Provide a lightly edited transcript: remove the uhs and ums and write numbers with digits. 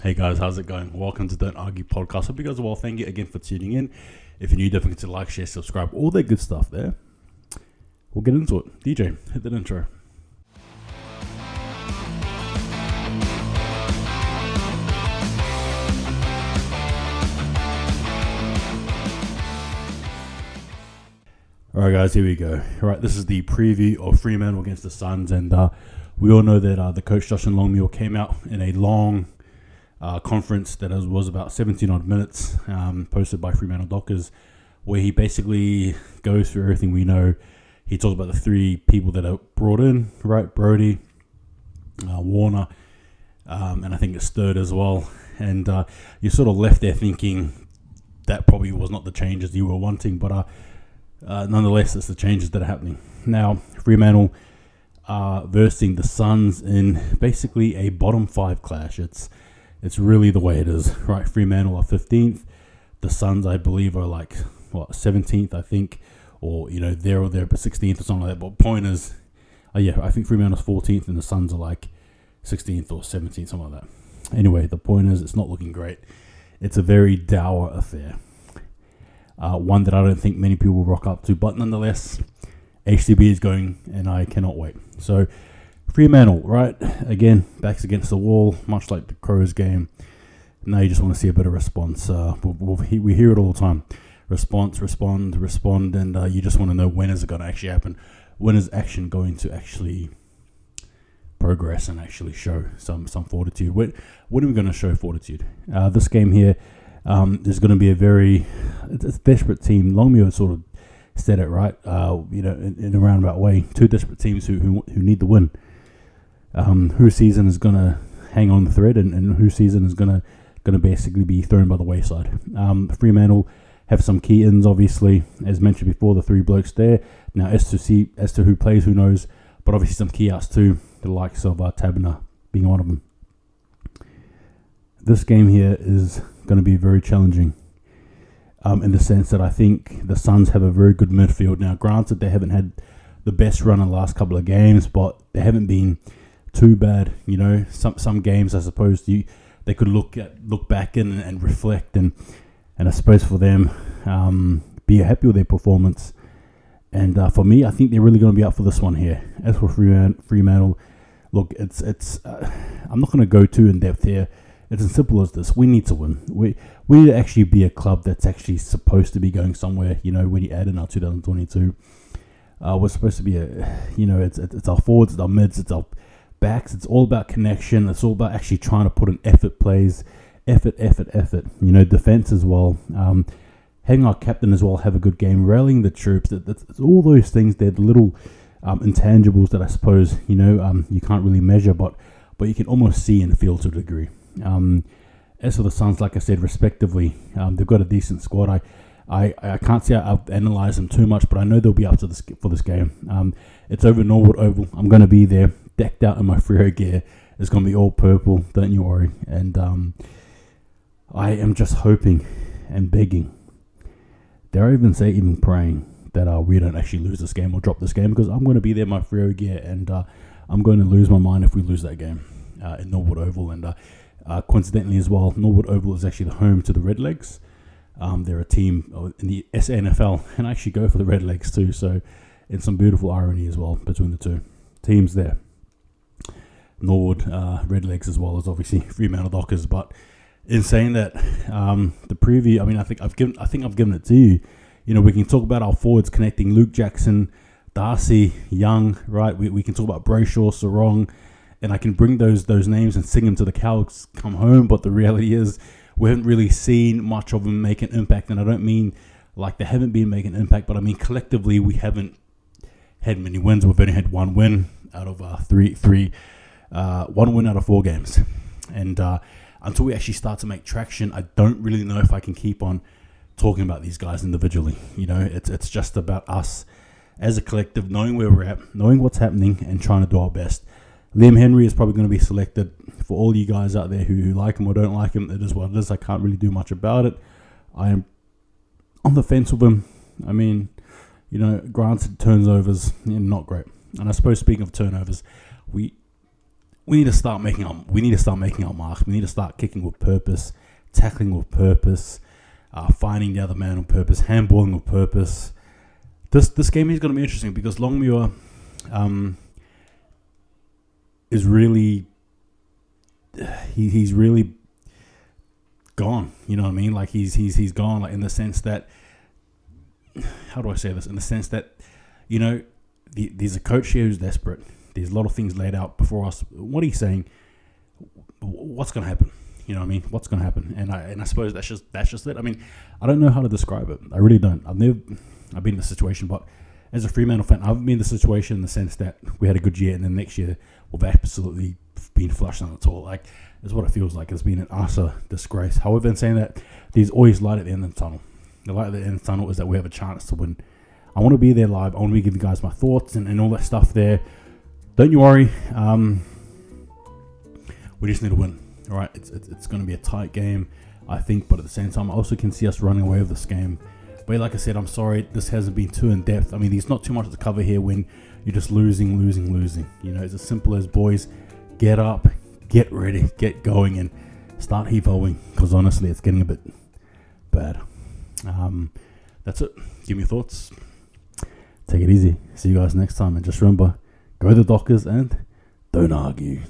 Hey guys, how's it going? Welcome to Don't Argue Podcast. Hope you guys are well. Thank you again for tuning in. If you're new, don't forget to like, share, subscribe, all that good stuff there. We'll get into it. DJ, hit that intro. Alright guys, here we go. Alright, this is the preview of Fremantle against the Suns, and we all know that the coach Josh and Longmuir came out in a long conference that was about 17 odd minutes, posted by Fremantle Dockers, where he basically goes through everything we know. He talks about the three people that are brought in, right? Brody, Warner, and I think it's Third as well. And you're sort of left there thinking that probably was not the changes you were wanting, but nonetheless, it's the changes that are happening. Now, Fremantle versing the Suns in basically a bottom five clash. It's really the way it is, right? Fremantle are 15th. The Suns, I believe, are 17th, I think, or there or there, but 16th or something like that. But point is, I think Fremantle's 14th and the Suns are 16th or 17th, something like that. Anyway, the point is, it's not looking great. It's a very dour affair. One that I don't think many people will rock up to, but nonetheless, HCB is going, and I cannot wait. So, Fremantle, right? Again, backs against the wall, much like the Crows game. Now you just want to see a bit of response. We hear it all the time. Response, respond, and you just want to know when is it going to actually happen? When is action going to actually progress and actually show some fortitude? When are we going to show fortitude? This game here, there's going to be it's a desperate team. Longmuir sort of said it right, in a roundabout way. Two desperate teams who need the win. Whose season is going to hang on the thread and whose season is going to basically be thrown by the wayside. Fremantle have some key ins, obviously, as mentioned before, the three blokes there. Now, as to who plays, who knows, but obviously some key outs too, the likes of Tabner being one of them. This game here is going to be very challenging in the sense that I think the Suns have a very good midfield. Now, granted, they haven't had the best run in the last couple of games, but they haven't been too bad. Some games, I suppose, they could look back and reflect, and I suppose for them, be happy with their performance. And for me, I think they're really going to be up for this one here. As for Fremantle, look, it's I'm not going to go too in depth here. It's as simple as this: we need to win. We need to actually be a club that's actually supposed to be going somewhere. When you add in our 2022, we're supposed to be it's our forwards, it's our mids, it's our backs. It's all about connection. It's all about actually trying to put in effort plays, effort. Defense as well. Having our captain as well have a good game, rallying the troops. It's all those things. They're the little intangibles that I suppose you can't really measure, but you can almost see and feel to a degree. As for the Suns, like I said, respectively, they've got a decent squad. I can't say I've analysed them too much, but I know they'll be up to for this game. It's over Norwood Oval. I'm going to be there, decked out in my Freo gear. It's going to be all purple, don't you worry. And I am just hoping and begging, dare I even say even praying, that we don't actually lose this game or drop this game, because I'm going to be there in my Freo gear, and I'm going to lose my mind if we lose that game in Norwood Oval. And coincidentally as well, Norwood Oval is actually the home to the Redlegs. They're a team in the SANFL, and I actually go for the Redlegs too, so it's some beautiful irony as well between the two teams there. Norwood Redlegs as well as obviously Fremantle Dockers. But in saying that, the preview, I think I've given it to you. We can talk about our forwards connecting: Luke Jackson, Darcy, Young, right? We can talk about Brayshaw, Sarong, and I can bring those names and sing them to the cows come home. But the reality is, we haven't really seen much of them make an impact, and I don't mean like they haven't been making an impact, but I mean collectively we haven't had many wins. We've only had one win out of one win out of 4 games, and until we actually start to make traction, I don't really know if I can keep on talking about these guys individually. It's just about us as a collective, knowing where we're at, knowing what's happening, and trying to do our best. Liam Henry is probably going to be selected. For all you guys out there who like him or don't like him, it is what it is. I can't really do much about it. I am on the fence with him. I mean, granted, turnovers, not great. And I suppose speaking of turnovers, we we need to start making our marks. We need to start kicking with purpose, tackling with purpose, finding the other man on purpose, handballing with purpose. This game is going to be interesting because Longmuir is really he's really gone. You know what I mean? Like he's gone. Like in the sense that, how do I say this? In the sense that, you know, there's a coach here who's desperate. There's a lot of things laid out before us. What are you saying? What's going to happen? You know what I mean? What's going to happen? And I suppose that's just it. I mean, I don't know how to describe it. I really don't. I've been in this situation, but as a Fremantle fan, I've been in the situation in the sense that we had a good year, and then next year we've absolutely been flushed on the tour. Like, it's what it feels like. It's been an utter disgrace. However, in saying that, there's always light at the end of the tunnel. The light at the end of the tunnel is that we have a chance to win. I want to be there live. I want to be giving you guys my thoughts and all that stuff there. Don't you worry. We just need to win. All right, it's going to be a tight game, I think, but at the same time, I also can see us running away with this game. But like I said, I'm sorry, this hasn't been too in depth. I mean, there's not too much to cover here when you're just losing. You know, it's as simple as, boys, get up, get ready, get going, and start heave-hoing, because honestly, it's getting a bit bad. That's it. Give me your thoughts. Take it easy. See you guys next time, and just remember, go the Dockers and don't argue.